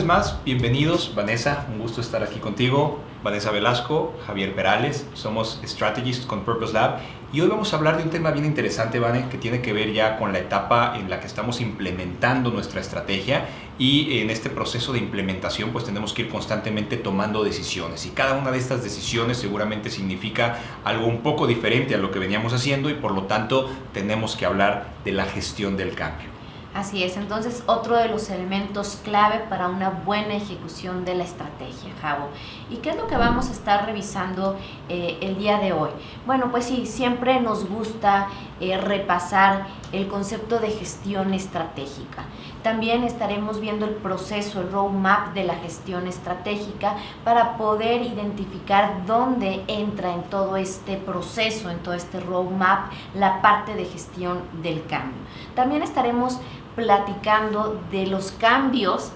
vez más, bienvenidos. Vanessa, un gusto estar aquí contigo. Vanessa Velasco, Javier Perales, somos Strategists con Purpose Lab y hoy vamos a hablar de un tema bien interesante, Vane, que tiene que ver ya con la etapa en la que estamos implementando nuestra estrategia y en este proceso de implementación pues tenemos que ir constantemente tomando decisiones y cada una de estas decisiones seguramente significa algo un poco diferente a lo que veníamos haciendo y por lo tanto tenemos que hablar de la gestión del cambio. Así es, entonces otro de los elementos clave para una buena ejecución de la estrategia, Javo. ¿Y qué es lo que vamos a estar revisando el día de hoy? Bueno, pues sí, siempre nos gusta repasar el concepto de gestión estratégica. También estaremos viendo el proceso, el roadmap de la gestión estratégica para poder identificar dónde entra en todo este proceso, en todo este roadmap, la parte de gestión del cambio. También estaremos platicando de los cambios,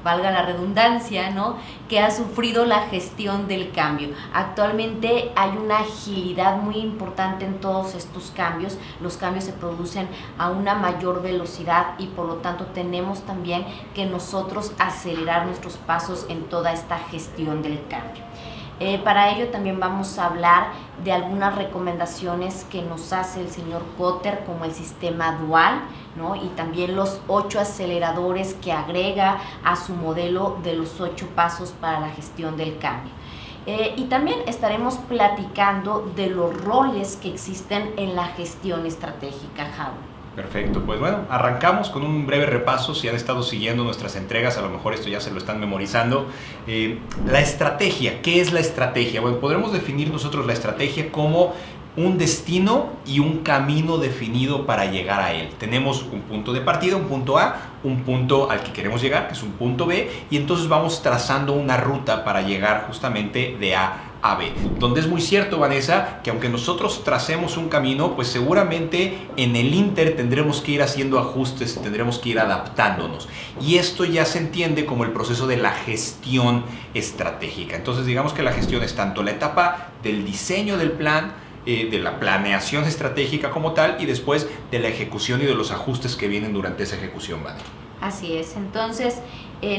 valga la redundancia, ¿no?, que ha sufrido la gestión del cambio. Actualmente hay una agilidad muy importante en todos estos cambios. Los cambios se producen a una mayor velocidad y por lo tanto tenemos también que nosotros acelerar nuestros pasos en toda esta gestión del cambio. Para ello también vamos a hablar de algunas recomendaciones que nos hace el señor Kotter, como el sistema dual, ¿no?, y también los 8 aceleradores que agrega a su modelo de los 8 pasos para la gestión del cambio. Y también estaremos platicando de los roles que existen en la gestión estratégica, Javo. Perfecto, pues bueno, arrancamos con un breve repaso. Si han estado siguiendo nuestras entregas, a lo mejor esto ya se lo están memorizando. La estrategia, ¿qué es la estrategia? Bueno, podremos definir nosotros la estrategia como un destino y un camino definido para llegar a él. Tenemos un punto de partida, un punto A, un punto al que queremos llegar, que es un punto B, y entonces vamos trazando una ruta para llegar justamente de A a B. Donde es muy cierto, Vanessa, que aunque nosotros tracemos un camino, pues seguramente en el Inter tendremos que ir haciendo ajustes y tendremos que ir adaptándonos. Y esto ya se entiende como el proceso de la gestión estratégica. Entonces digamos que la gestión es tanto la etapa del diseño del plan, de la planeación estratégica como tal y después de la ejecución y de los ajustes que vienen durante esa ejecución, ¿vale? Así es, entonces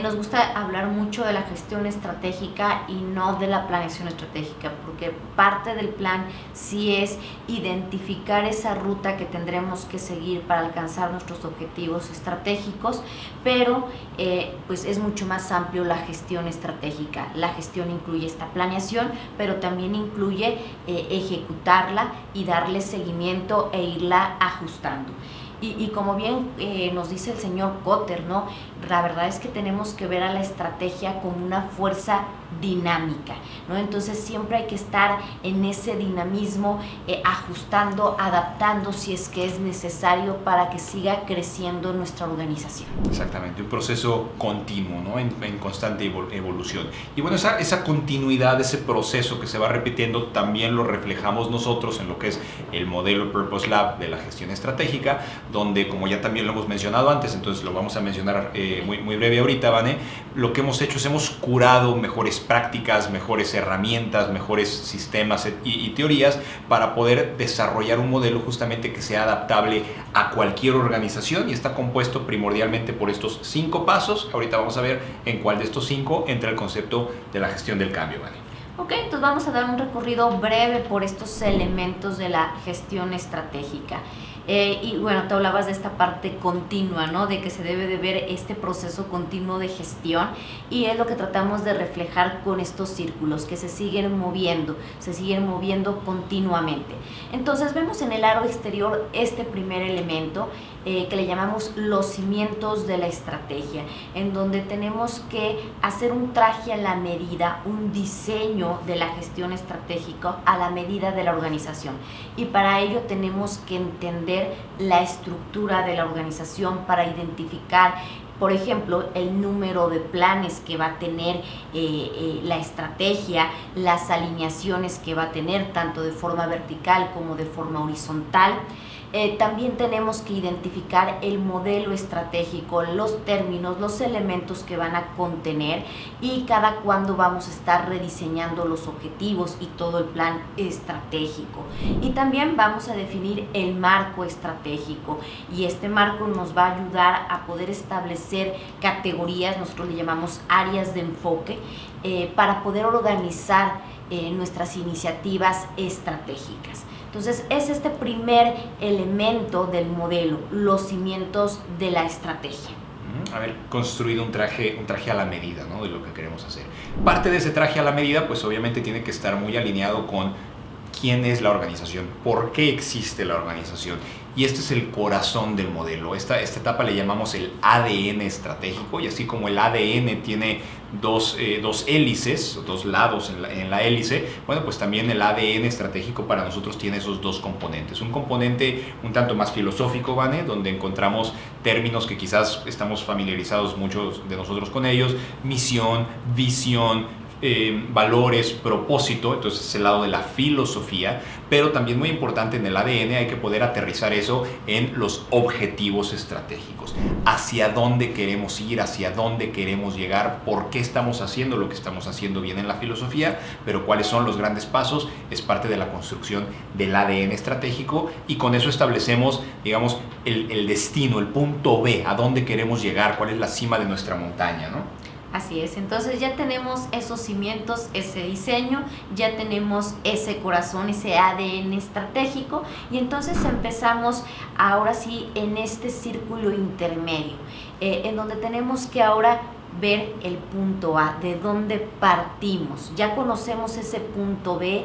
nos gusta hablar mucho de la gestión estratégica y no de la planeación estratégica, porque parte del plan sí es identificar esa ruta que tendremos que seguir para alcanzar nuestros objetivos estratégicos, pero pues es mucho más amplio la gestión estratégica. La gestión incluye esta planeación, pero también incluye ejecutarla y darle seguimiento e irla ajustando. Y como bien nos dice el señor Kotter, ¿no?, la verdad es que tenemos que ver a la estrategia como una fuerza dinámica, ¿no? Entonces siempre hay que estar en ese dinamismo, ajustando, adaptando si es que es necesario para que siga creciendo nuestra organización. Exactamente, un proceso continuo, ¿no?, en constante evolución. Y bueno, esa continuidad, ese proceso que se va repitiendo, también lo reflejamos nosotros en lo que es el modelo Purpose Lab de la gestión estratégica, donde, como ya también lo hemos mencionado antes, entonces lo vamos a mencionar muy breve ahorita, Vane, lo que hemos hecho es hemos curado mejores prácticas, mejores herramientas, mejores sistemas y teorías para poder desarrollar un modelo justamente que sea adaptable a cualquier organización y está compuesto primordialmente por estos 5 pasos. Ahorita vamos a ver en cuál de estos 5 entra el concepto de la gestión del cambio, Vane. Ok, entonces vamos a dar un recorrido breve por estos elementos de la gestión estratégica. Y bueno, te hablabas de esta parte continua, ¿no?, de que se debe de ver este proceso continuo de gestión y es lo que tratamos de reflejar con estos círculos que se siguen moviendo continuamente. Entonces vemos en el aro exterior este primer elemento que le llamamos los cimientos de la estrategia, en donde tenemos que hacer un traje a la medida, un diseño de la gestión estratégica a la medida de la organización. Y para ello tenemos que entender la estructura de la organización para identificar, por ejemplo, el número de planes que va a tener la estrategia, las alineaciones que va a tener tanto de forma vertical como de forma horizontal. También tenemos que identificar el modelo estratégico, los términos, los elementos que van a contener y cada cuándo vamos a estar rediseñando los objetivos y todo el plan estratégico. Y también vamos a definir el marco estratégico, y este marco nos va a ayudar a poder establecer categorías, nosotros le llamamos áreas de enfoque, para poder organizar nuestras iniciativas estratégicas. Entonces, es este primer elemento del modelo, los cimientos de la estrategia. Haber construido un traje a la medida, ¿no?, de lo que queremos hacer. Parte de ese traje a la medida, pues obviamente tiene que estar muy alineado con quién es la organización, por qué existe la organización. Y este es el corazón del modelo. Esta etapa le llamamos el ADN estratégico, y así como el ADN tiene dos hélices, dos lados en la hélice, bueno, pues también el ADN estratégico para nosotros tiene esos dos componentes. Un componente un tanto más filosófico, Vane, donde encontramos términos que quizás estamos familiarizados muchos de nosotros con ellos: misión, visión, valores, propósito. Entonces es el lado de la filosofía, pero también muy importante en el ADN hay que poder aterrizar eso en los objetivos estratégicos. Hacia dónde queremos ir, hacia dónde queremos llegar, por qué estamos haciendo lo que estamos haciendo bien en la filosofía, pero cuáles son los grandes pasos, es parte de la construcción del ADN estratégico, y con eso establecemos, digamos, el destino, el punto B, a dónde queremos llegar, cuál es la cima de nuestra montaña, ¿no? Así es, entonces ya tenemos esos cimientos, ese diseño, ya tenemos ese corazón, ese ADN estratégico, y entonces empezamos ahora sí en este círculo intermedio, en donde tenemos que ahora ver el punto A, de dónde partimos. Ya conocemos ese punto B,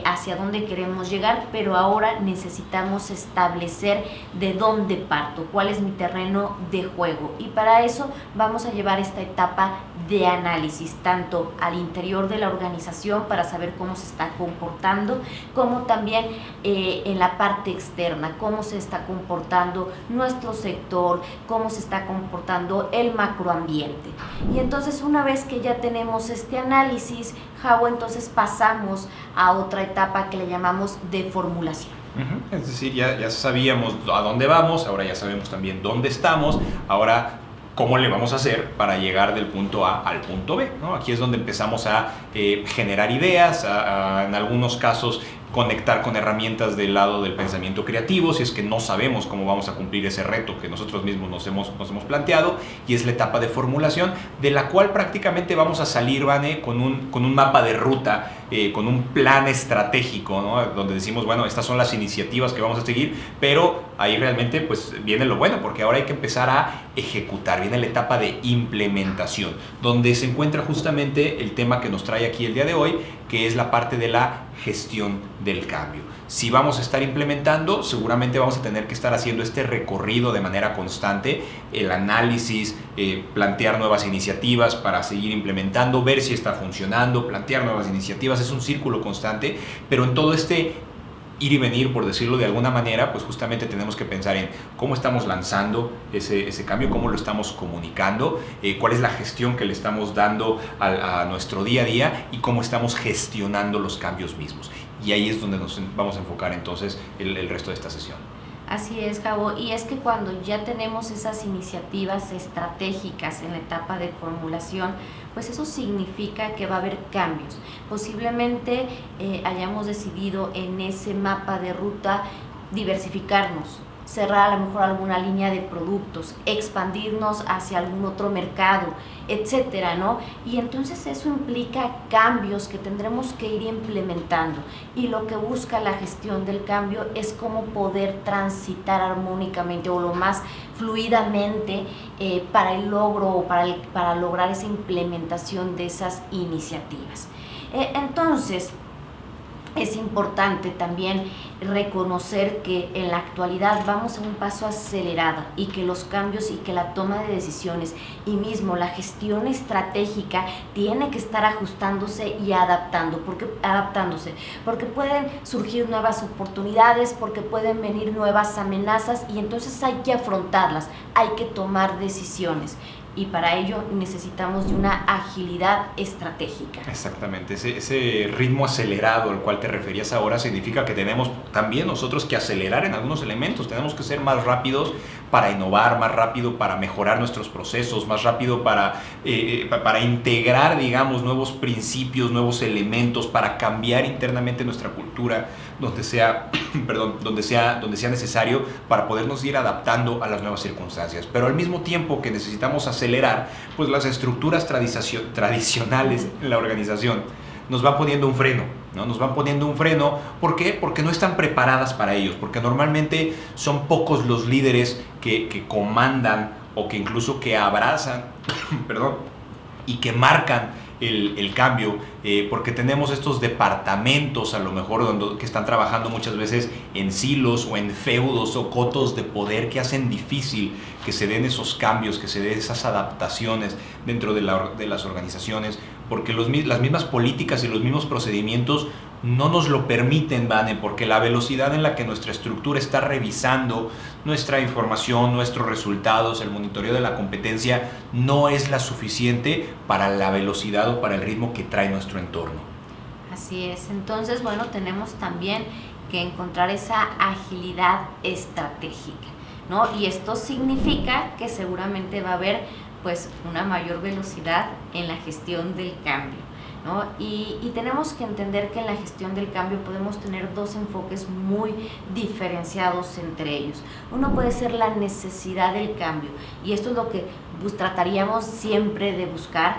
hacia dónde queremos llegar, pero ahora necesitamos establecer de dónde parto, cuál es mi terreno de juego, y para eso vamos a llevar esta etapa de análisis, tanto al interior de la organización para saber cómo se está comportando, como también en la parte externa, cómo se está comportando nuestro sector, cómo se está comportando el macroambiente. Y entonces, una vez que ya tenemos este análisis, Javo, entonces pasamos a otra etapa que le llamamos de formulación. Es decir, ya sabíamos a dónde vamos, ahora ya sabemos también dónde estamos, ahora cómo le vamos a hacer para llegar del punto A al punto B, ¿no? Aquí es donde empezamos a generar ideas, en algunos casos conectar con herramientas del lado del pensamiento creativo, si es que no sabemos cómo vamos a cumplir ese reto que nosotros mismos nos hemos planteado, y es la etapa de formulación, de la cual prácticamente vamos a salir, Vane, con un mapa de ruta, con un plan estratégico, ¿no?, donde decimos, bueno, estas son las iniciativas que vamos a seguir, pero ahí realmente pues viene lo bueno, porque ahora hay que empezar a ejecutar, viene la etapa de implementación, donde se encuentra justamente el tema que nos trae aquí el día de hoy, que es la parte de la gestión del cambio. Si vamos a estar implementando, seguramente vamos a tener que estar haciendo este recorrido de manera constante, el análisis, plantear nuevas iniciativas para seguir implementando, ver si está funcionando, plantear nuevas iniciativas, es un círculo constante, pero en todo este ir y venir, por decirlo de alguna manera, pues justamente tenemos que pensar en cómo estamos lanzando ese cambio, cómo lo estamos comunicando, cuál es la gestión que le estamos dando a nuestro día a día y cómo estamos gestionando los cambios mismos. Y ahí es donde nos vamos a enfocar entonces el resto de esta sesión. Así es, Javo, y es que cuando ya tenemos esas iniciativas estratégicas en la etapa de formulación, pues eso significa que va a haber cambios. Posiblemente hayamos decidido en ese mapa de ruta diversificarnos, cerrar a lo mejor alguna línea de productos, expandirnos hacia algún otro mercado, etcétera, ¿no? Y entonces eso implica cambios que tendremos que ir implementando, y lo que busca la gestión del cambio es cómo poder transitar armónicamente o lo más fluidamente para el logro o para lograr esa implementación de esas iniciativas. Entonces, es importante también reconocer que en la actualidad vamos a un paso acelerado, y que los cambios y que la toma de decisiones y mismo la gestión estratégica tiene que estar ajustándose y adaptándose, porque pueden surgir nuevas oportunidades, porque pueden venir nuevas amenazas, y entonces hay que afrontarlas, hay que tomar decisiones. y para ello necesitamos de una agilidad estratégica. Exactamente, ese ritmo acelerado al cual te referías ahora significa que tenemos también nosotros que acelerar en algunos elementos, tenemos que ser más rápidos para innovar, más rápido para mejorar nuestros procesos, más rápido para integrar, digamos, nuevos principios, nuevos elementos, para cambiar internamente nuestra cultura, donde sea, donde sea necesario, para podernos ir adaptando a las nuevas circunstancias. Pero al mismo tiempo que necesitamos acelerar, pues las estructuras tradicionales en la organización nos van poniendo un freno, ¿no? Nos van poniendo un freno. ¿Por qué? Porque no están preparadas para ellos, porque normalmente son pocos los líderes que comandan o que incluso que abrazan, perdón, y que marcan el cambio, porque tenemos estos departamentos a lo mejor que están trabajando muchas veces en silos o en feudos o cotos de poder que hacen difícil que se den esos cambios, que se den esas adaptaciones dentro de las organizaciones, porque las mismas políticas y los mismos procedimientos no nos lo permiten, Vane, porque la velocidad en la que nuestra estructura está revisando nuestra información, nuestros resultados, el monitoreo de la competencia, no es la suficiente para la velocidad o para el ritmo que trae nuestro entorno. Así es. Entonces, bueno, tenemos también que encontrar esa agilidad estratégica, ¿no? Y esto significa que seguramente va a haber pues una mayor velocidad en la gestión del cambio, ¿no? Y tenemos que entender que en la gestión del cambio podemos tener dos enfoques muy diferenciados entre ellos. Uno puede ser la necesidad del cambio, y esto es lo que trataríamos siempre de buscar.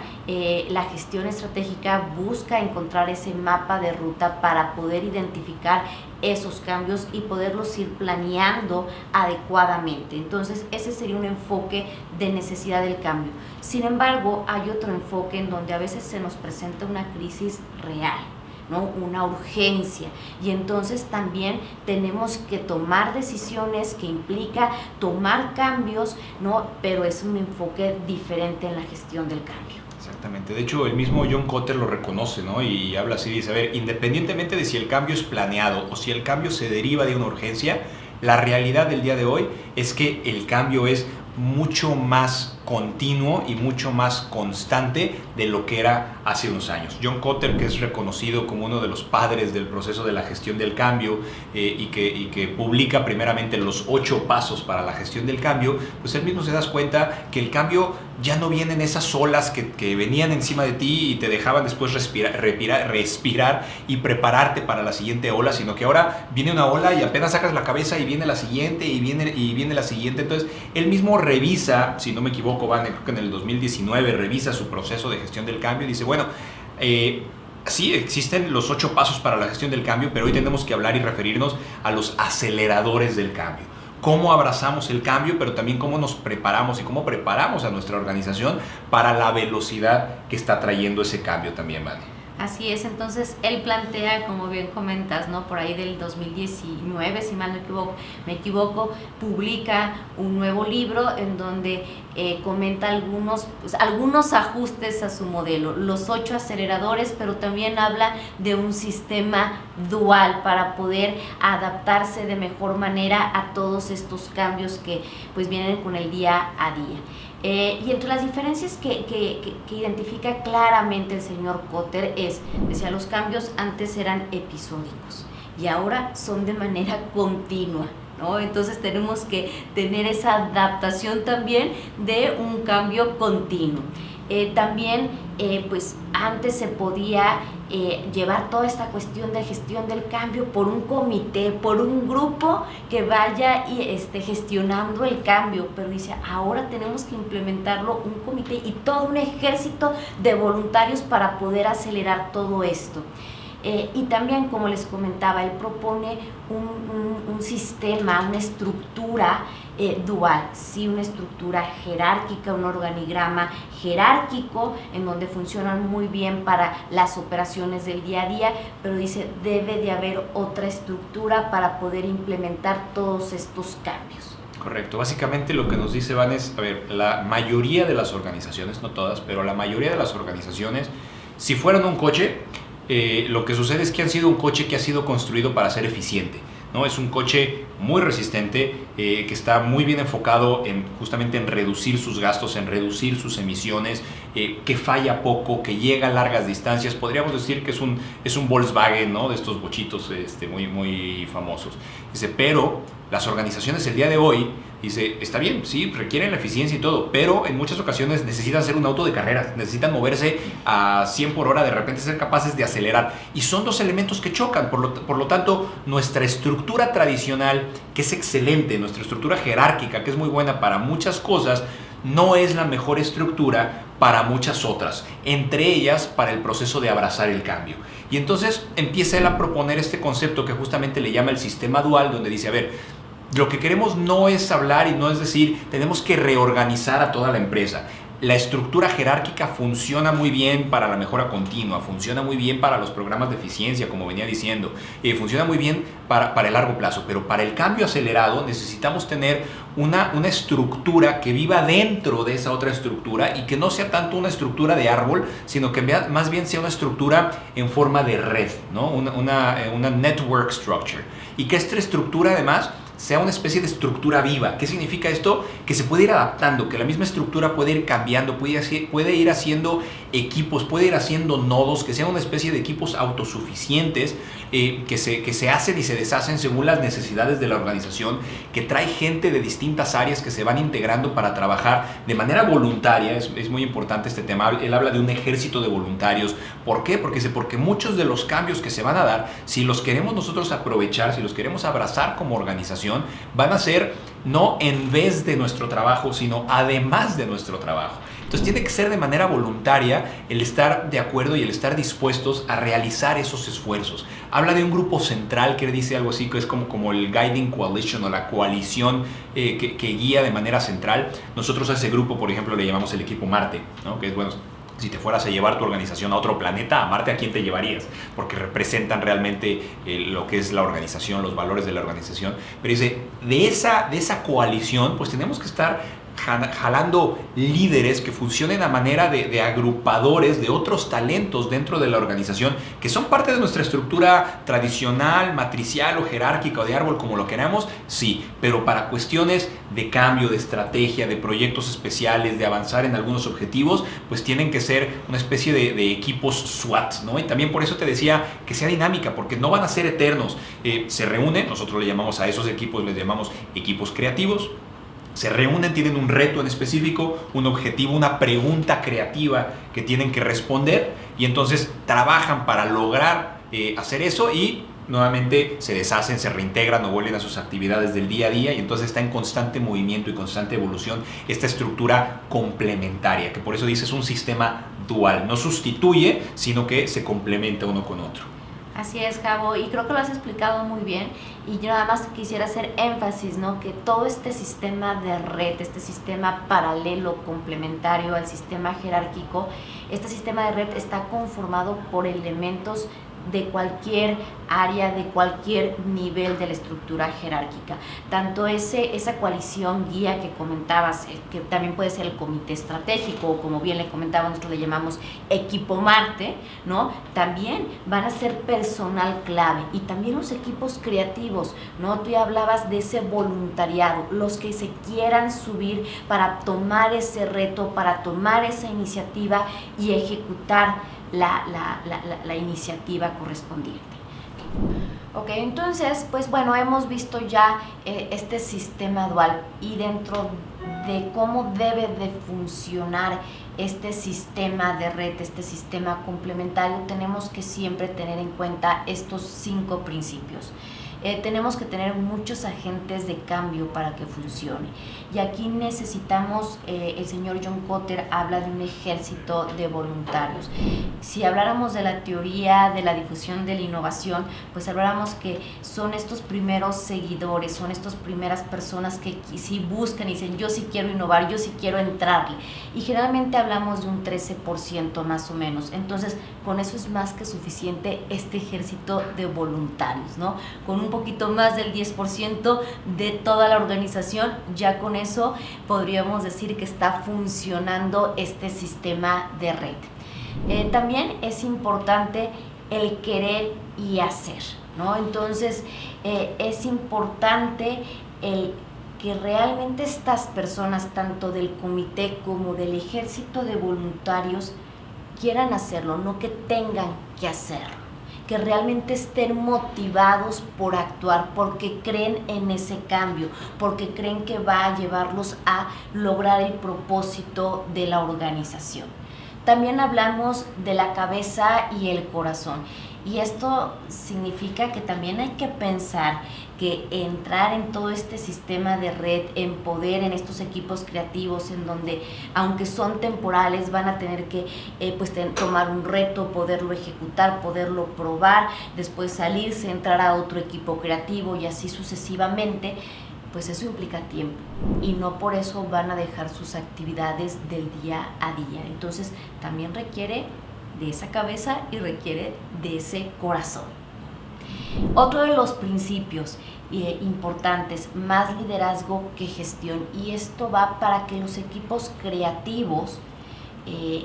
La gestión estratégica busca encontrar ese mapa de ruta para poder identificar esos cambios y poderlos ir planeando adecuadamente. Entonces, ese sería un enfoque de necesidad del cambio. Sin embargo, hay otro enfoque en donde a veces se nos presenta una crisis real, ¿no? Una urgencia, y entonces también tenemos que tomar decisiones que implica tomar cambios, ¿no? Pero es un enfoque diferente en la gestión del cambio. Exactamente. De hecho, el mismo John Kotter lo reconoce, ¿no? Y habla así, dice, a ver, independientemente de si el cambio es planeado o si el cambio se deriva de una urgencia, la realidad del día de hoy es que el cambio es mucho más continuo y mucho más constante de lo que era hace unos años. John Kotter, que es reconocido como uno de los padres del proceso de la gestión del cambio, y que publica primeramente los 8 pasos para la gestión del cambio, pues él mismo se da cuenta que el cambio ya no viene en esas olas que venían encima de ti y te dejaban después respirar y prepararte para la siguiente ola, sino que ahora viene una ola y apenas sacas la cabeza y viene la siguiente y viene la siguiente. Entonces él mismo revisa, si no me equivoco, creo que en el 2019 revisa su proceso de gestión del cambio y dice, bueno, sí, existen los 8 pasos para la gestión del cambio, pero hoy tenemos que hablar y referirnos a los aceleradores del cambio. Cómo abrazamos el cambio, pero también cómo nos preparamos y cómo preparamos a nuestra organización para la velocidad que está trayendo ese cambio también, Vane. Así es. Entonces él plantea, como bien comentas, ¿no? Por ahí del 2019, si mal no me equivoco, publica un nuevo libro en donde comenta algunos ajustes a su modelo, los 8 aceleradores, pero también habla de un sistema dual para poder adaptarse de mejor manera a todos estos cambios que pues vienen con el día a día. Y entre las diferencias que identifica claramente el señor Kotter decía, los cambios antes eran episódicos y ahora son de manera continua, ¿no? Entonces tenemos que tener esa adaptación también de un cambio continuo. También pues antes se podía llevar toda esta cuestión de gestión del cambio por un comité, por un grupo que vaya y gestionando el cambio, pero dice, ahora tenemos que implementarlo un comité y todo un ejército de voluntarios para poder acelerar todo esto. Y también, como les comentaba, él propone un sistema, una estructura dual, sí, una estructura jerárquica, un organigrama jerárquico en donde funcionan muy bien para las operaciones del día a día, pero dice, debe de haber otra estructura para poder implementar todos estos cambios. Correcto. Básicamente lo que nos dice Van es, a ver, la mayoría de las organizaciones, no todas, pero la mayoría de las organizaciones, si fueran un coche, lo que sucede es que han sido un coche que ha sido construido para ser eficiente, ¿no? Es un coche muy resistente, que está muy bien enfocado justamente en reducir sus gastos, en reducir sus emisiones, que falla poco, que llega a largas distancias. Podríamos decir que es un Volkswagen, ¿no? De estos bochitos muy, muy famosos. Dice, pero las organizaciones el día de hoy, dice, está bien, sí, requieren la eficiencia y todo, pero en muchas ocasiones necesitan hacer un auto de carreras, necesitan moverse a 100 por hora, de repente ser capaces de acelerar. Y son dos elementos que chocan. Por lo tanto, nuestra estructura tradicional, que es excelente, nuestra estructura jerárquica, que es muy buena para muchas cosas, no es la mejor estructura para muchas otras, entre ellas para el proceso de abrazar el cambio. Y entonces empieza él a proponer este concepto que justamente le llama el sistema dual, donde dice, a ver, lo que queremos no es hablar y no es decir, tenemos que reorganizar a toda la empresa. La estructura jerárquica funciona muy bien para la mejora continua, funciona muy bien para los programas de eficiencia, como venía diciendo, funciona muy bien para el largo plazo, pero para el cambio acelerado necesitamos tener una estructura que viva dentro de esa otra estructura y que no sea tanto una estructura de árbol, sino que más bien sea una estructura en forma de red, ¿no? Una network structure. Y que esta estructura además sea una especie de estructura viva. ¿Qué significa esto? Que se puede ir adaptando, que la misma estructura puede ir cambiando, puede ir haciendo equipos, puede ir haciendo nodos, que sean una especie de equipos autosuficientes, que se hacen y se deshacen según las necesidades de la organización, que trae gente de distintas áreas que se van integrando para trabajar de manera voluntaria. Es muy importante este tema. Él habla de un ejército de voluntarios. ¿Por qué? Porque muchos de los cambios que se van a dar, si los queremos nosotros aprovechar, si los queremos abrazar como organización, van a ser no en vez de nuestro trabajo, sino además de nuestro trabajo. Entonces tiene que ser de manera voluntaria el estar de acuerdo y el estar dispuestos a realizar esos esfuerzos. Habla de un grupo central que dice algo así, que es como el Guiding Coalition o la coalición que guía de manera central. Nosotros a ese grupo, por ejemplo, le llamamos el equipo Marte, ¿no? Que es, bueno, si te fueras a llevar tu organización a otro planeta, a Marte, ¿a quién te llevarías? Porque representan realmente lo que es la organización, los valores de la organización. Pero dice, de esa coalición, pues tenemos que estar jalando líderes que funcionen a manera de agrupadores de otros talentos dentro de la organización, que son parte de nuestra estructura tradicional, matricial o jerárquica o de árbol, como lo queramos, sí, pero para cuestiones de cambio, de estrategia, de proyectos especiales, de avanzar en algunos objetivos, pues tienen que ser una especie de equipos SWAT, ¿no? Y también por eso te decía que sea dinámica, porque no van a ser eternos. Se reúnen, nosotros le llamamos a esos equipos, les llamamos equipos creativos. Se reúnen, tienen un reto en específico, un objetivo, una pregunta creativa que tienen que responder, y entonces trabajan para lograr hacer eso, y nuevamente se deshacen, se reintegran o vuelven a sus actividades del día a día, y entonces está en constante movimiento y constante evolución esta estructura complementaria, que por eso dice es un sistema dual, no sustituye, sino que se complementa uno con otro. Así es, Javo, y creo que lo has explicado muy bien, y yo nada más quisiera hacer énfasis, ¿no? Que todo este sistema de red, este sistema paralelo, complementario al sistema jerárquico, este sistema de red está conformado por elementos de cualquier área, de cualquier nivel de la estructura jerárquica. Tanto esa coalición guía que comentabas, que también puede ser el comité estratégico, o como bien le comentaba, nosotros le llamamos equipo Marte, ¿no? También van a ser personal clave, y también los equipos creativos, ¿no? Tú ya hablabas de ese voluntariado, los que se quieran subir para tomar ese reto, para tomar esa iniciativa y ejecutar la iniciativa correspondiente. Ok, entonces, pues bueno, hemos visto ya este sistema dual, y dentro de cómo debe de funcionar este sistema de red, este sistema complementario, tenemos que siempre tener en cuenta estos 5 principios. Tenemos que tener muchos agentes de cambio para que funcione, y aquí necesitamos, el señor John Kotter habla de un ejército de voluntarios. Si habláramos de la teoría de la difusión de la innovación, pues habláramos que son estos primeros seguidores, son estas primeras personas que sí buscan y dicen, yo sí quiero innovar, yo sí quiero entrarle, y generalmente hablamos de un 13% más o menos. Entonces con eso es más que suficiente este ejército de voluntarios, ¿no? Con un poquito más del 10% de toda la organización, ya con eso podríamos decir que está funcionando este sistema de red. También es importante el querer y hacer, ¿no? Entonces, es importante el que realmente estas personas, tanto del comité como del ejército de voluntarios, quieran hacerlo, no que tengan que hacerlo, que realmente estén motivados por actuar, porque creen en ese cambio, porque creen que va a llevarlos a lograr el propósito de la organización. También hablamos de la cabeza y el corazón. Y esto significa que también hay que pensar que entrar en todo este sistema de red, en poder, en estos equipos creativos, en donde, aunque son temporales, van a tener que tomar un reto, poderlo ejecutar, poderlo probar, después salirse, entrar a otro equipo creativo y así sucesivamente, pues eso implica tiempo y no por eso van a dejar sus actividades del día a día. Entonces también requiere de esa cabeza y requiere de ese corazón. Otro de los principios importantes, más liderazgo que gestión, y esto va para que los equipos creativos,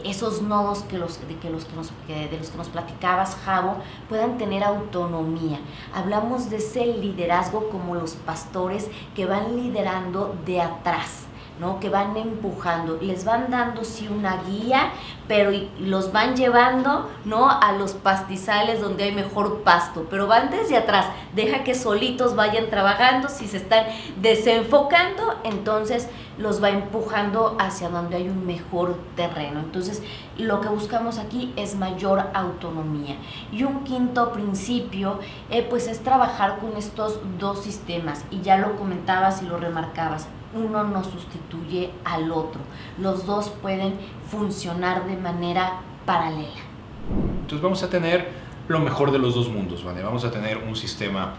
esos nodos de los que nos platicabas, Javo, puedan tener autonomía. Hablamos de ese liderazgo como los pastores que van liderando de atrás, ¿no? Que van empujando, les van dando sí una guía, pero los van llevando, ¿no?, a los pastizales donde hay mejor pasto, pero van desde atrás, deja que solitos vayan trabajando. Si se están desenfocando, entonces los va empujando hacia donde hay un mejor terreno. Entonces lo que buscamos aquí es mayor autonomía. Y un quinto principio pues es trabajar con estos dos sistemas, y ya lo comentabas y lo remarcabas, uno no sustituye al otro, los dos pueden funcionar de manera paralela. Entonces vamos a tener lo mejor de los dos mundos, ¿vale? Vamos a tener un sistema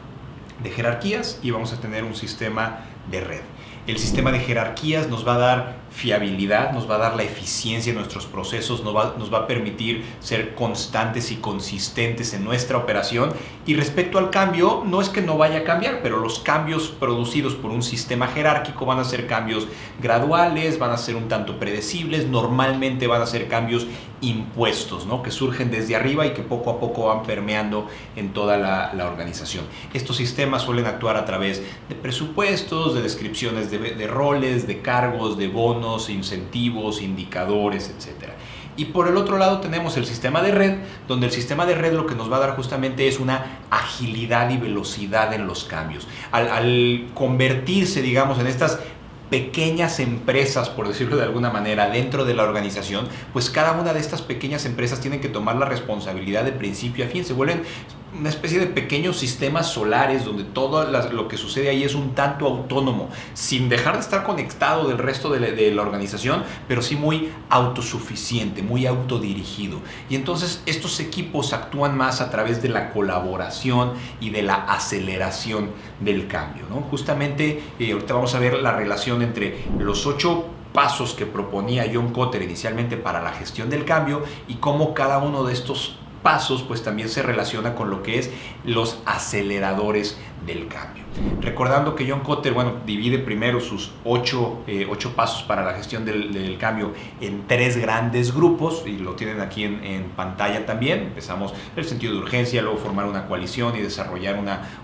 de jerarquías y vamos a tener un sistema de red. El sistema de jerarquías nos va a dar fiabilidad, nos va a dar la eficiencia en nuestros procesos, nos va a permitir ser constantes y consistentes en nuestra operación. Y respecto al cambio, no es que no vaya a cambiar, pero los cambios producidos por un sistema jerárquico van a ser cambios graduales, van a ser un tanto predecibles, normalmente van a ser cambios impuestos, ¿no?, que surgen desde arriba y que poco a poco van permeando en toda la organización. Estos sistemas suelen actuar a través de presupuestos, de descripciones de roles, de cargos, de bonos, incentivos, indicadores, etc. Y por el otro lado tenemos el sistema de red, donde el sistema de red lo que nos va a dar justamente es una agilidad y velocidad en los cambios. Al convertirse, digamos, en estas pequeñas empresas, por decirlo de alguna manera, dentro de la organización, pues cada una de estas pequeñas empresas tienen que tomar la responsabilidad de principio a fin. Se vuelven una especie de pequeños sistemas solares donde todo lo que sucede ahí es un tanto autónomo, sin dejar de estar conectado del resto de la organización, pero sí muy autosuficiente, muy autodirigido. Y entonces estos equipos actúan más a través de la colaboración y de la aceleración del cambio, ¿no? Justamente ahorita vamos a ver la relación entre los 8 pasos que proponía John Kotter inicialmente para la gestión del cambio y cómo cada uno de estos pasos pues también se relaciona con lo que es los aceleradores del cambio. Recordando que John Kotter, divide primero sus 8 pasos para la gestión del cambio en 3 grandes grupos, y lo tienen aquí en pantalla también. Empezamos el sentido de urgencia, luego formar una coalición y desarrollar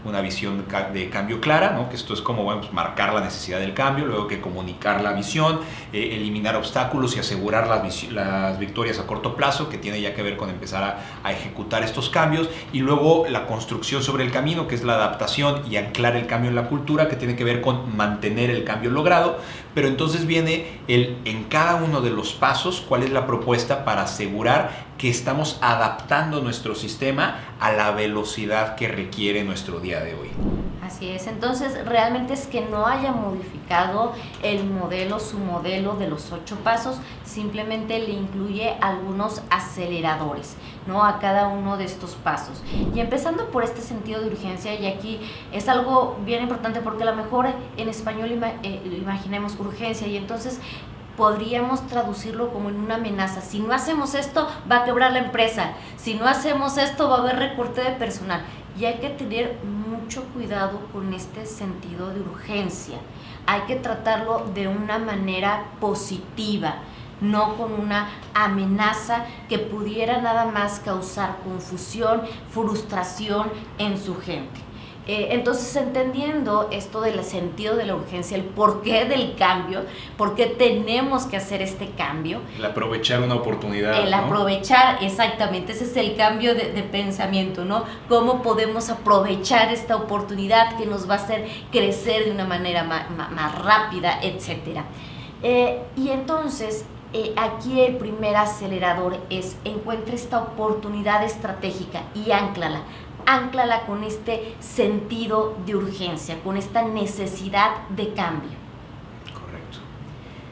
una visión de cambio clara, ¿no?, que esto es como marcar la necesidad del cambio, luego que comunicar la visión, eliminar obstáculos y asegurar las victorias a corto plazo, que tiene ya que ver con empezar a ejecutar estos cambios, y luego la construcción sobre el camino, que es la adaptación y anclar el cambio en la cultura, que tiene que ver con mantener el cambio logrado. Pero entonces viene en cada uno de los pasos cuál es la propuesta para asegurar que estamos adaptando nuestro sistema a la velocidad que requiere nuestro día de hoy. Así es, entonces realmente es que no haya modificado su modelo de los 8 pasos, simplemente le incluye algunos aceleradores, ¿no?, a cada uno de estos pasos. Y empezando por este sentido de urgencia, y aquí es algo bien importante porque a lo mejor en español imaginemos urgencia, y entonces podríamos traducirlo como en una amenaza. Si no hacemos esto, va a quebrar la empresa. Si no hacemos esto, va a haber recorte de personal. Y hay que tener mucho cuidado con este sentido de urgencia. Hay que tratarlo de una manera positiva. no con una amenaza que pudiera nada más causar confusión, frustración en su gente. Entonces, entendiendo esto del sentido de la urgencia, el porqué del cambio, por qué tenemos que hacer este cambio. El aprovechar una oportunidad. El aprovechar, exactamente, ese es el cambio de pensamiento, ¿no? Cómo podemos aprovechar esta oportunidad que nos va a hacer crecer de una manera más rápida, etcétera. Y entonces, aquí el primer acelerador es: encuentra esta oportunidad estratégica y ánclala con este sentido de urgencia, con esta necesidad de cambio. Correcto.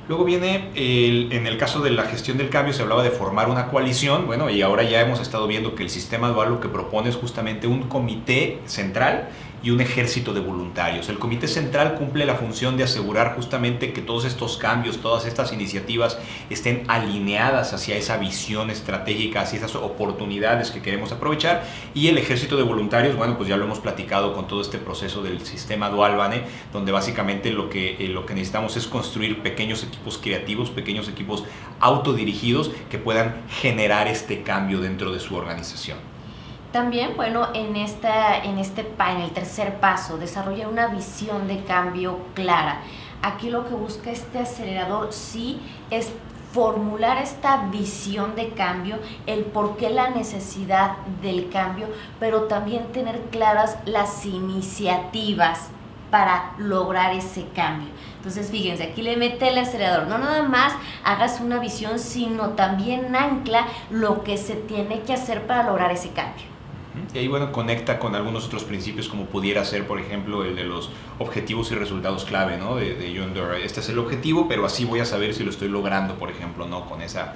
Luego viene, en el caso de la gestión del cambio, se hablaba de formar una coalición, bueno, y ahora ya hemos estado viendo que el sistema dual lo que propone es justamente un comité central y un ejército de voluntarios. El comité central cumple la función de asegurar justamente que todos estos cambios, todas estas iniciativas estén alineadas hacia esa visión estratégica, hacia esas oportunidades que queremos aprovechar, y el ejército de voluntarios, bueno, pues ya lo hemos platicado con todo este proceso del sistema dual, ¿vale? Donde básicamente lo que necesitamos es construir pequeños equipos creativos, pequeños equipos autodirigidos que puedan generar este cambio dentro de su organización. También, bueno, en el tercer paso, desarrollar una visión de cambio clara. Aquí lo que busca este acelerador sí es formular esta visión de cambio, el por qué la necesidad del cambio, pero también tener claras las iniciativas para lograr ese cambio. Entonces, fíjense, aquí le mete el acelerador. No nada más hagas una visión, sino también ancla lo que se tiene que hacer para lograr ese cambio. Y ahí, bueno, conecta con algunos otros principios, como pudiera ser, por ejemplo, el de los objetivos y resultados clave, ¿no? De John Doerr. Este es el objetivo, pero así voy a saber si lo estoy logrando, por ejemplo, ¿no? Con esa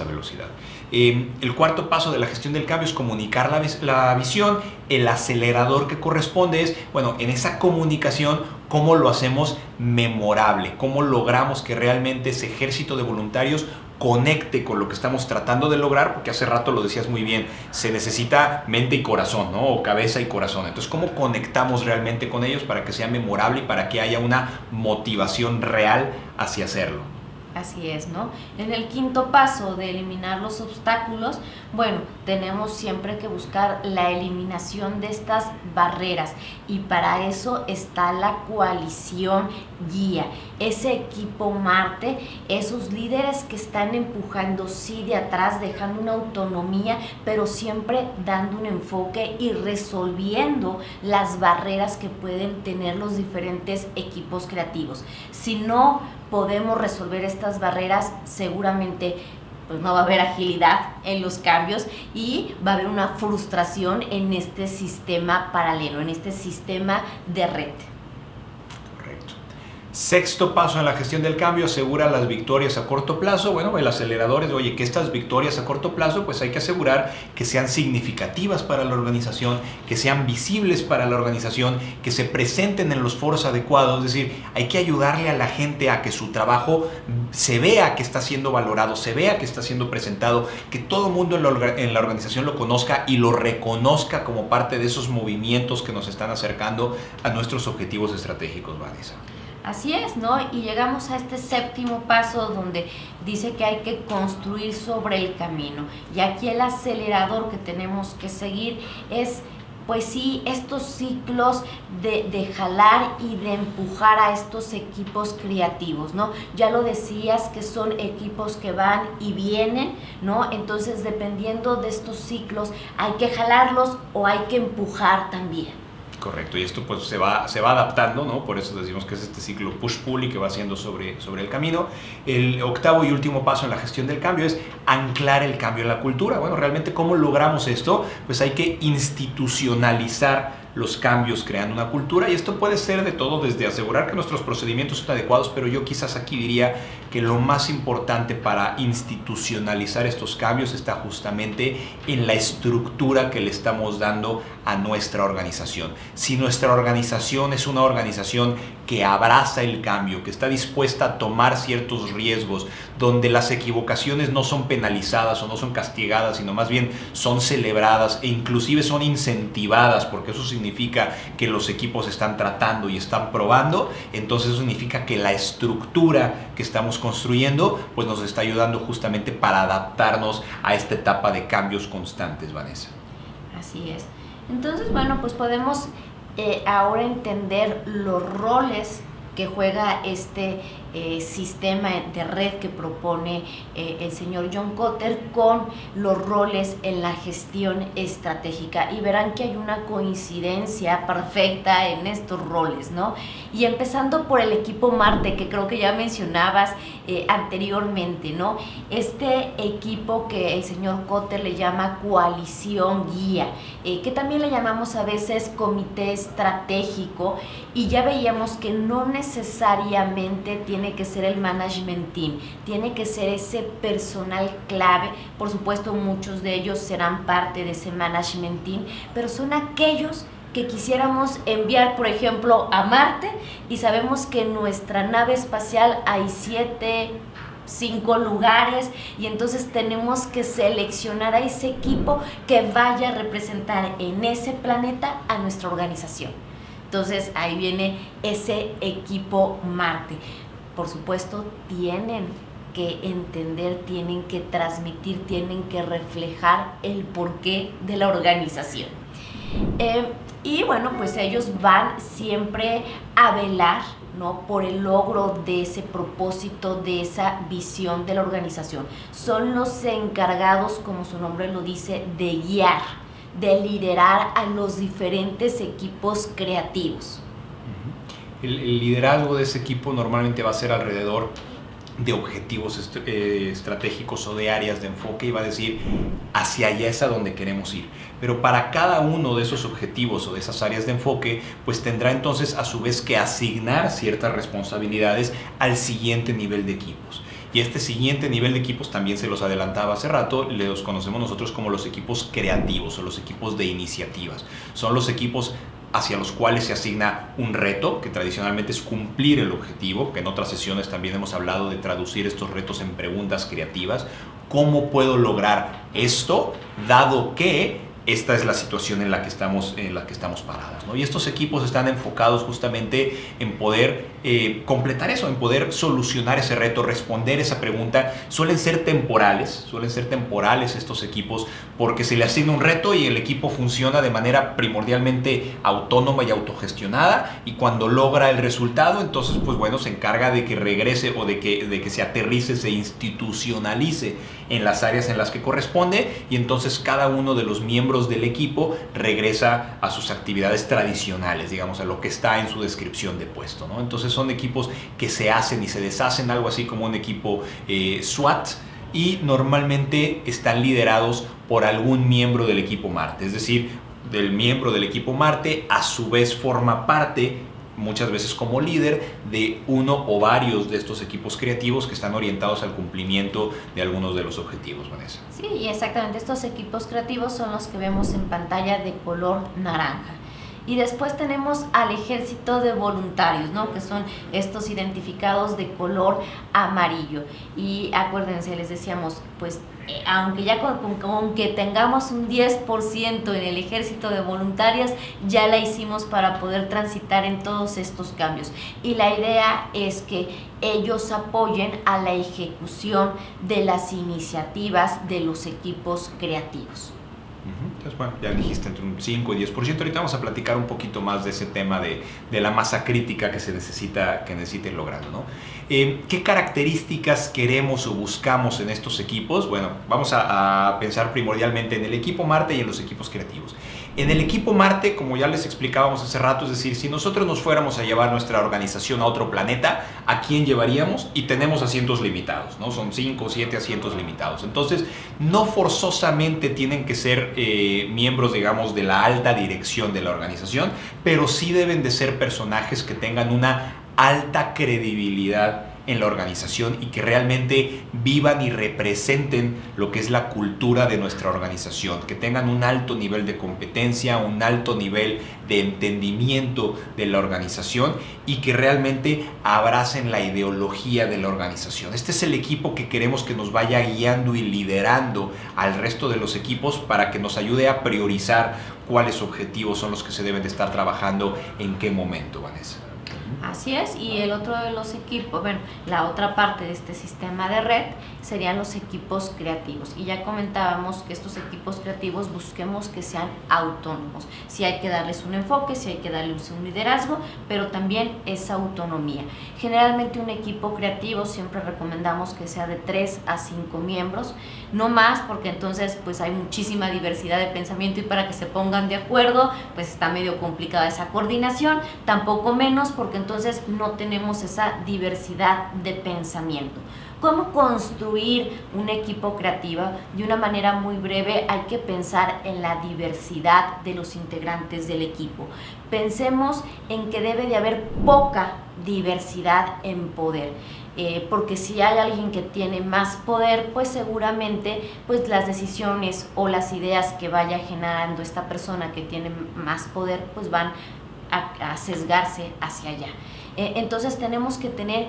velocidad. El cuarto paso de la gestión del cambio es comunicar la visión. El acelerador que corresponde es, bueno, en esa comunicación, ¿cómo lo hacemos memorable? ¿Cómo logramos que realmente ese ejército de voluntarios conecte con lo que estamos tratando de lograr? Porque hace rato lo decías muy bien, se necesita mente y corazón, ¿no? O cabeza y corazón. Entonces, ¿cómo conectamos realmente con ellos para que sea memorable y para que haya una motivación real hacia hacerlo? Así es, ¿no? En el quinto paso de eliminar los obstáculos, bueno, tenemos siempre que buscar la eliminación de estas barreras, y para eso está la coalición guía, ese equipo Marte, esos líderes que están empujando sí de atrás, dejando una autonomía, pero siempre dando un enfoque y resolviendo las barreras que pueden tener los diferentes equipos creativos. Si no podemos resolver estas barreras, seguramente pues no va a haber agilidad en los cambios y va a haber una frustración en este sistema paralelo, en este sistema de red. Correcto. Sexto paso en la gestión del cambio: asegura las victorias a corto plazo. Bueno, el acelerador es, oye, que estas victorias a corto plazo, pues hay que asegurar que sean significativas para la organización, que sean visibles para la organización, que se presenten en los foros adecuados. Es decir, hay que ayudarle a la gente a que su trabajo se vea que está siendo valorado, se vea que está siendo presentado, que todo el mundo en la organización lo conozca y lo reconozca como parte de esos movimientos que nos están acercando a nuestros objetivos estratégicos, Vanessa. Así es, ¿no? Y llegamos a este séptimo paso donde dice que hay que construir sobre el camino. Y aquí el acelerador que tenemos que seguir es, pues sí, estos ciclos de jalar y de empujar a estos equipos creativos, ¿no? Ya lo decías que son equipos que van y vienen, ¿no? Entonces, dependiendo de estos ciclos, hay que jalarlos o hay que empujar también. Correcto, y esto pues se va adaptando, ¿no? Por eso decimos que es este ciclo push-pull y que va haciendo sobre el camino. El octavo y último paso en la gestión del cambio es anclar el cambio en la cultura. Bueno, realmente, ¿cómo logramos esto? Pues hay que institucionalizar los cambios creando una cultura, y esto puede ser de todo, desde asegurar que nuestros procedimientos son adecuados, pero yo quizás aquí diría que lo más importante para institucionalizar estos cambios está justamente en la estructura que le estamos dando a nuestra organización. Si nuestra organización es una organización que abraza el cambio, que está dispuesta a tomar ciertos riesgos, donde las equivocaciones no son penalizadas o no son castigadas, sino más bien son celebradas e inclusive son incentivadas, porque eso significa significa que los equipos están tratando y están probando, entonces eso significa que la estructura que estamos construyendo pues nos está ayudando justamente para adaptarnos a esta etapa de cambios constantes, Vanessa. Así es. Entonces, bueno, pues podemos ahora entender los roles que juega este sistema de red que propone el señor John Kotter con los roles en la gestión estratégica, y verán que hay una coincidencia perfecta en estos roles, ¿no? Y empezando por el equipo Marte, que creo que ya mencionabas anteriormente, ¿no? Este equipo que el señor Kotter le llama coalición guía, que también le llamamos a veces comité estratégico, y ya veíamos que no necesariamente tiene que ser el management team, tiene que ser ese personal clave. Por supuesto, muchos de ellos serán parte de ese management team, pero son aquellos que quisiéramos enviar, por ejemplo, a Marte, y sabemos que en nuestra nave espacial hay 5 lugares, y entonces tenemos que seleccionar a ese equipo que vaya a representar en ese planeta a nuestra organización. Entonces ahí viene ese equipo Marte. Por supuesto, tienen que entender, tienen que transmitir, tienen que reflejar el porqué de la organización. Y bueno, pues ellos van siempre a velar, ¿no?, por el logro de ese propósito, de esa visión de la organización. Son los encargados, como su nombre lo dice, de guiar, de liderar a los diferentes equipos creativos. El liderazgo de ese equipo normalmente va a ser alrededor de objetivos estratégicos o de áreas de enfoque, y va a decir hacia allá es a donde queremos ir. Pero para cada uno de esos objetivos o de esas áreas de enfoque, pues tendrá entonces a su vez que asignar ciertas responsabilidades al siguiente nivel de equipos. Y este siguiente nivel de equipos, también se los adelantaba hace rato, los conocemos nosotros como los equipos creativos o los equipos de iniciativas. Son los equipos hacia los cuales se asigna un reto, que tradicionalmente es cumplir el objetivo, que en otras sesiones también hemos hablado de traducir estos retos en preguntas creativas. ¿Cómo puedo lograr esto, dado que esta es la situación en la que estamos paradas, ¿no? Y estos equipos están enfocados justamente en poder completar eso, en poder solucionar ese reto, responder esa pregunta. Suelen ser temporales estos equipos, porque se le asigna un reto y el equipo funciona de manera primordialmente autónoma y autogestionada, y cuando logra el resultado, entonces pues bueno, se encarga de que regrese o de que se aterrice, se institucionalice en las áreas en las que corresponde, y entonces cada uno de los miembros del equipo regresa a sus actividades tradicionales, digamos, a lo que está en su descripción de puesto, ¿no? Entonces son equipos que se hacen y se deshacen, algo así como un equipo SWAT, y normalmente están liderados por algún miembro del equipo Marte, es decir, del miembro del equipo Marte a su vez forma parte, muchas veces como líder, de uno o varios de estos equipos creativos que están orientados al cumplimiento de algunos de los objetivos, Vanessa. Sí, y exactamente, estos equipos creativos son los que vemos en pantalla de color naranja. Y después tenemos al ejército de voluntarios, ¿no?, que son estos identificados de color amarillo. Y acuérdense, les decíamos, pues aunque ya con que tengamos un 10% en el ejército de voluntarias, ya la hicimos para poder transitar en todos estos cambios. Y la idea es que ellos apoyen a la ejecución de las iniciativas de los equipos creativos. Entonces, bueno, ya dijiste entre un 5 y 10%. Ahorita vamos a platicar un poquito más de ese tema de la masa crítica que necesiten logrando, ¿no? ¿Qué características queremos o buscamos en estos equipos? Bueno, vamos a pensar primordialmente en el equipo Marte y en los equipos creativos. En el equipo Marte, como ya les explicábamos hace rato, es decir, si nosotros nos fuéramos a llevar nuestra organización a otro planeta, ¿a quién llevaríamos? Y tenemos asientos limitados, ¿no? Son 5 o 7 asientos limitados. Entonces, no forzosamente tienen que ser miembros, digamos, de la alta dirección de la organización, pero sí deben de ser personajes que tengan una alta credibilidad en la organización y que realmente vivan y representen lo que es la cultura de nuestra organización, que tengan un alto nivel de competencia, un alto nivel de entendimiento de la organización y que realmente abracen la ideología de la organización. Este es el equipo que queremos que nos vaya guiando y liderando al resto de los equipos para que nos ayude a priorizar cuáles objetivos son los que se deben de estar trabajando, en qué momento, Vanessa. Así es, y el otro de los equipos, bueno, la otra parte de este sistema de red serían los equipos creativos. Y ya comentábamos que estos equipos creativos busquemos que sean autónomos. Sí hay que darles un enfoque, sí hay que darles un liderazgo, pero también esa autonomía. Generalmente un equipo creativo siempre recomendamos que sea de 3 a 5 miembros, no más, porque entonces pues hay muchísima diversidad de pensamiento y para que se pongan de acuerdo pues está medio complicada esa coordinación, tampoco menos porque entonces no tenemos esa diversidad de pensamiento. ¿Cómo construir un equipo creativo? De una manera muy breve hay que pensar en la diversidad de los integrantes del equipo. Pensemos en que debe de haber poca diversidad en poder. Porque si hay alguien que tiene más poder, pues seguramente pues las decisiones o las ideas que vaya generando esta persona que tiene más poder pues van a sesgarse hacia allá. Entonces tenemos que tener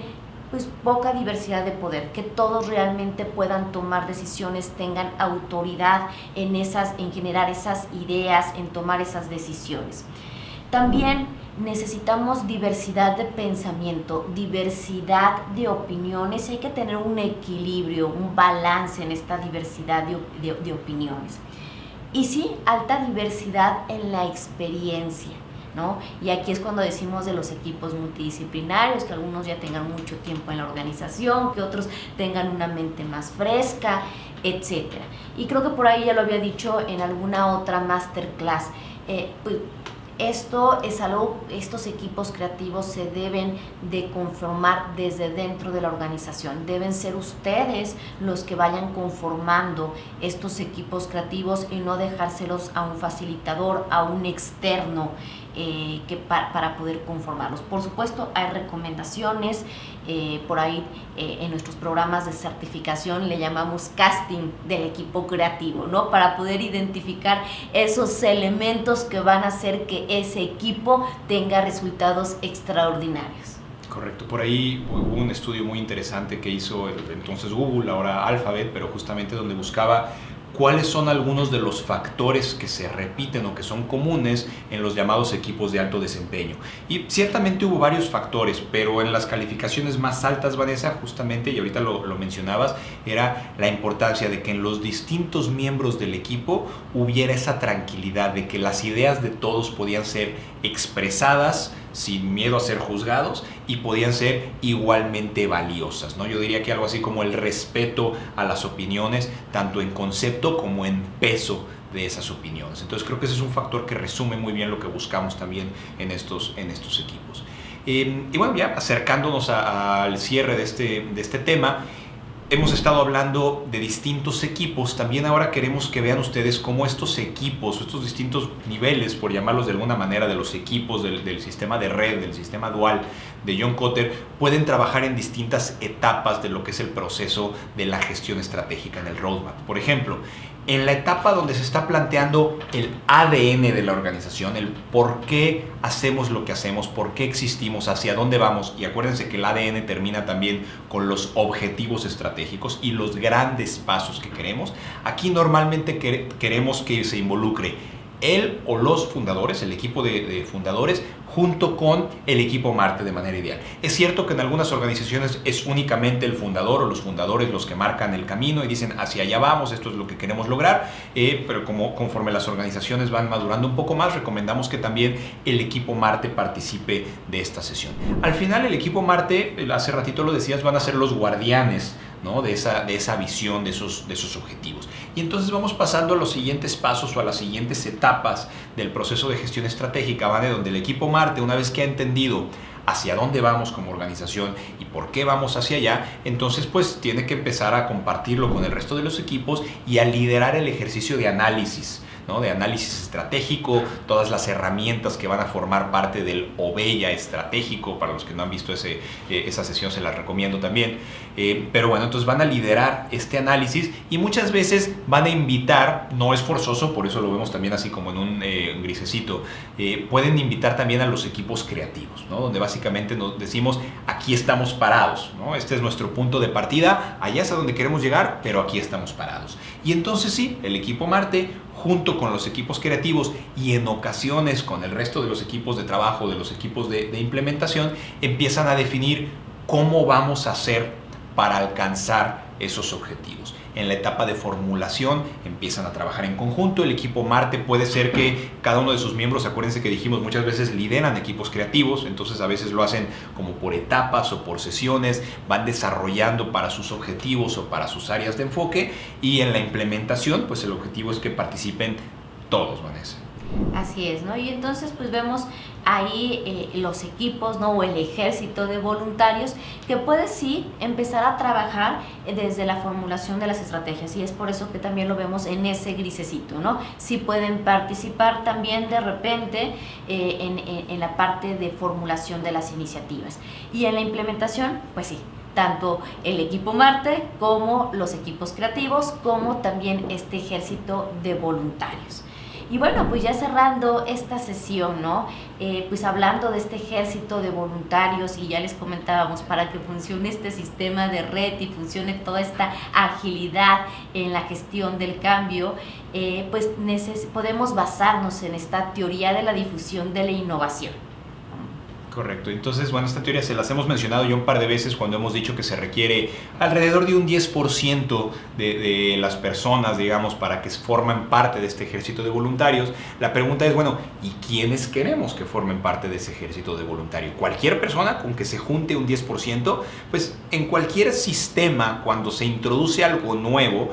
pues poca diversidad de poder, que todos realmente puedan tomar decisiones, tengan autoridad en generar esas ideas, en tomar esas decisiones. También necesitamos diversidad de pensamiento, diversidad de opiniones, hay que tener un equilibrio, un balance en esta diversidad de opiniones. Y sí, alta diversidad en la experiencia, ¿no? Y aquí es cuando decimos de los equipos multidisciplinarios, que algunos ya tengan mucho tiempo en la organización, que otros tengan una mente más fresca, etcétera. Y creo que por ahí ya lo había dicho en alguna otra masterclass, pues, esto es algo, estos equipos creativos se deben de conformar desde dentro de la organización. Deben ser ustedes los que vayan conformando estos equipos creativos y no dejárselos a un facilitador, a un externo para poder conformarlos. Por supuesto, hay recomendaciones, por ahí en nuestros programas de certificación le llamamos casting del equipo creativo, ¿no? Para poder identificar esos elementos que van a hacer que ese equipo tenga resultados extraordinarios. Correcto, por ahí hubo un estudio muy interesante que hizo entonces Google, ahora Alphabet, pero justamente donde buscaba cuáles son algunos de los factores que se repiten o que son comunes en los llamados equipos de alto desempeño. Y ciertamente hubo varios factores, pero en las calificaciones más altas, Vanessa, justamente, y ahorita lo mencionabas, era la importancia de que en los distintos miembros del equipo hubiera esa tranquilidad de que las ideas de todos podían ser expresadas sin miedo a ser juzgados y podían ser igualmente valiosas, ¿no? Yo diría que algo así como el respeto a las opiniones, tanto en concepto como en peso de esas opiniones. Entonces creo que ese es un factor que resume muy bien lo que buscamos también en estos equipos. Y bueno, ya acercándonos al cierre de este tema, hemos estado hablando de distintos equipos. También ahora queremos que vean ustedes cómo estos equipos, estos distintos niveles, por llamarlos de alguna manera, de los equipos del sistema de red, del sistema dual de John Kotter, pueden trabajar en distintas etapas de lo que es el proceso de la gestión estratégica en el roadmap. Por ejemplo, en la etapa donde se está planteando el ADN de la organización, el por qué hacemos lo que hacemos, por qué existimos, hacia dónde vamos, y acuérdense que el ADN termina también con los objetivos estratégicos y los grandes pasos que queremos. Aquí normalmente queremos que se involucre él o los fundadores, el equipo de fundadores, junto con el equipo Marte de manera ideal. Es cierto que en algunas organizaciones es únicamente el fundador o los fundadores los que marcan el camino y dicen hacia allá vamos, esto es lo que queremos lograr, pero conforme las organizaciones van madurando un poco más, recomendamos que también el equipo Marte participe de esta sesión. Al final el equipo Marte, hace ratito lo decías, van a ser los guardianes, ¿no? de esa visión, de esos objetivos. Y entonces vamos pasando a los siguientes pasos o a las siguientes etapas del proceso de gestión estratégica, ¿vale? Donde el equipo Marte, una vez que ha entendido hacia dónde vamos como organización y por qué vamos hacia allá, entonces pues tiene que empezar a compartirlo con el resto de los equipos y a liderar el ejercicio de análisis, ¿no? De análisis estratégico, todas las herramientas que van a formar parte del OBEYA estratégico. Para los que no han visto esa sesión se las recomiendo también, pero bueno, entonces van a liderar este análisis y muchas veces van a invitar, no es forzoso, por eso lo vemos también así como en un grisecito, pueden invitar también a los equipos creativos, ¿no? Donde básicamente nos decimos aquí estamos parados, ¿no? Este es nuestro punto de partida, allá es a donde queremos llegar, pero aquí estamos parados. Y entonces sí, el equipo Marte junto con los equipos creativos y en ocasiones con el resto de los equipos de trabajo, de los equipos de implementación, empiezan a definir cómo vamos a hacer para alcanzar esos objetivos. En la etapa de formulación empiezan a trabajar en conjunto. El equipo Marte puede ser que cada uno de sus miembros, acuérdense que dijimos muchas veces lideran equipos creativos, entonces a veces lo hacen como por etapas o por sesiones, van desarrollando para sus objetivos o para sus áreas de enfoque, y en la implementación pues el objetivo es que participen todos, Vanessa. Así es, ¿no? Y entonces pues vemos ahí los equipos, ¿no? O el ejército de voluntarios que puede sí empezar a trabajar desde la formulación de las estrategias, y es por eso que también lo vemos en ese grisecito, ¿no? Sí pueden participar también de repente en la parte de formulación de las iniciativas, y en la implementación pues sí, tanto el equipo Marte como los equipos creativos, como también este ejército de voluntarios. Y bueno, pues ya cerrando esta sesión, ¿no? Pues hablando de este ejército de voluntarios, y ya les comentábamos, para que funcione este sistema de red y funcione toda esta agilidad en la gestión del cambio, pues podemos basarnos en esta teoría de la difusión de la innovación. Correcto. Entonces, bueno, esta teoría se las hemos mencionado ya un par de veces cuando hemos dicho que se requiere alrededor de un 10% de las personas, digamos, para que formen parte de este ejército de voluntarios. La pregunta es, bueno, ¿y quiénes queremos que formen parte de ese ejército de voluntarios? Cualquier persona con que se junte un 10%, pues en cualquier sistema, cuando se introduce algo nuevo,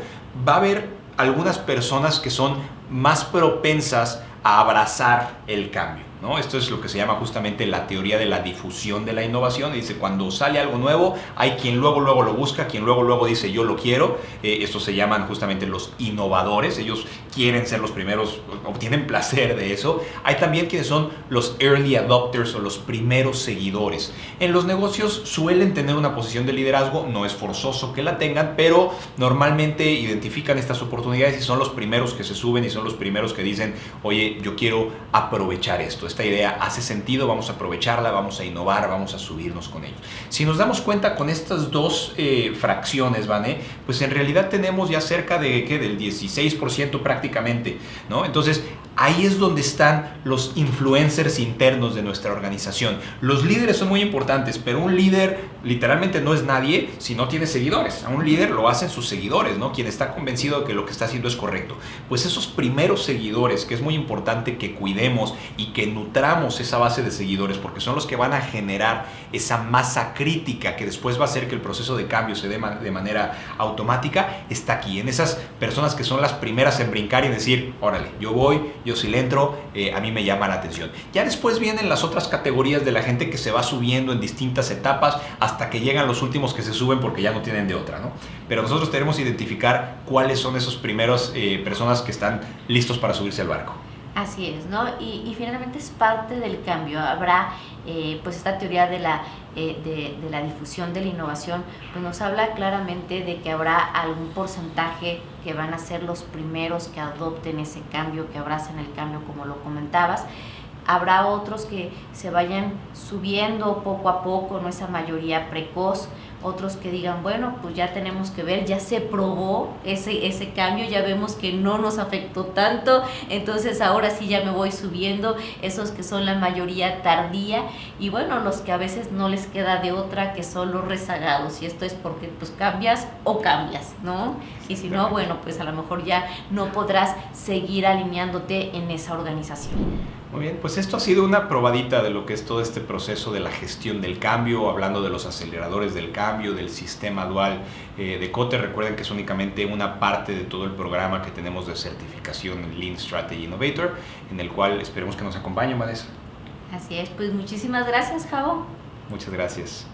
va a haber algunas personas que son más propensas a abrazar el cambio, ¿no? Esto es lo que se llama justamente la teoría de la difusión de la innovación. Dice, cuando sale algo nuevo, hay quien luego lo busca, quien luego dice yo lo quiero. Estos se llaman justamente los innovadores. Ellos quieren ser los primeros, obtienen placer de eso. Hay también quienes son los early adopters o los primeros seguidores. En los negocios suelen tener una posición de liderazgo, no es forzoso que la tengan, pero normalmente identifican estas oportunidades y son los primeros que se suben y son los primeros que dicen, oye, yo quiero aprovechar esto. Esta idea hace sentido, vamos a aprovecharla, vamos a innovar, vamos a subirnos con ellos. Si nos damos cuenta con estas dos fracciones, Vané, pues en realidad tenemos ya cerca de, del 16% prácticamente, ¿no? Entonces, ahí es donde están los influencers internos de nuestra organización. Los líderes son muy importantes, pero un líder literalmente no es nadie si no tiene seguidores. A un líder lo hacen sus seguidores, ¿no? Quien está convencido de que lo que está haciendo es correcto. Pues esos primeros seguidores, que es muy importante que cuidemos y que nutramos esa base de seguidores, porque son los que van a generar esa masa crítica que después va a hacer que el proceso de cambio se dé de manera automática, está aquí, en esas personas que son las primeras en brincar y decir, órale, yo voy, yo sí le entro, a mí me llama la atención. Ya después vienen las otras categorías de la gente que se va subiendo en distintas etapas hasta que llegan los últimos que se suben porque ya no tienen de otra, ¿no? Pero nosotros tenemos que identificar cuáles son esos primeros personas que están listos para subirse al barco. Así es, ¿no? Y finalmente es parte del cambio. Habrá, pues esta teoría de la difusión de la innovación, pues nos habla claramente de que habrá algún porcentaje que van a ser los primeros que adopten ese cambio, que abracen el cambio, como lo comentabas. Habrá otros que se vayan subiendo poco a poco, no esa mayoría precoz. Otros que digan, bueno, pues ya tenemos que ver, ya se probó ese cambio, ya vemos que no nos afectó tanto, entonces ahora sí ya me voy subiendo. Esos que son la mayoría tardía, y bueno, los que a veces no les queda de otra, que son los rezagados, y esto es porque pues cambias o cambias, ¿no? Y si no, bueno, pues a lo mejor ya no podrás seguir alineándote en esa organización. Muy bien, pues esto ha sido una probadita de lo que es todo este proceso de la gestión del cambio, hablando de los aceleradores del cambio, del sistema dual de Kotter. Recuerden que es únicamente una parte de todo el programa que tenemos de certificación en Lean Strategy Innovator, en el cual esperemos que nos acompañen, Vanessa. Así es, pues muchísimas gracias, Javo. Muchas gracias.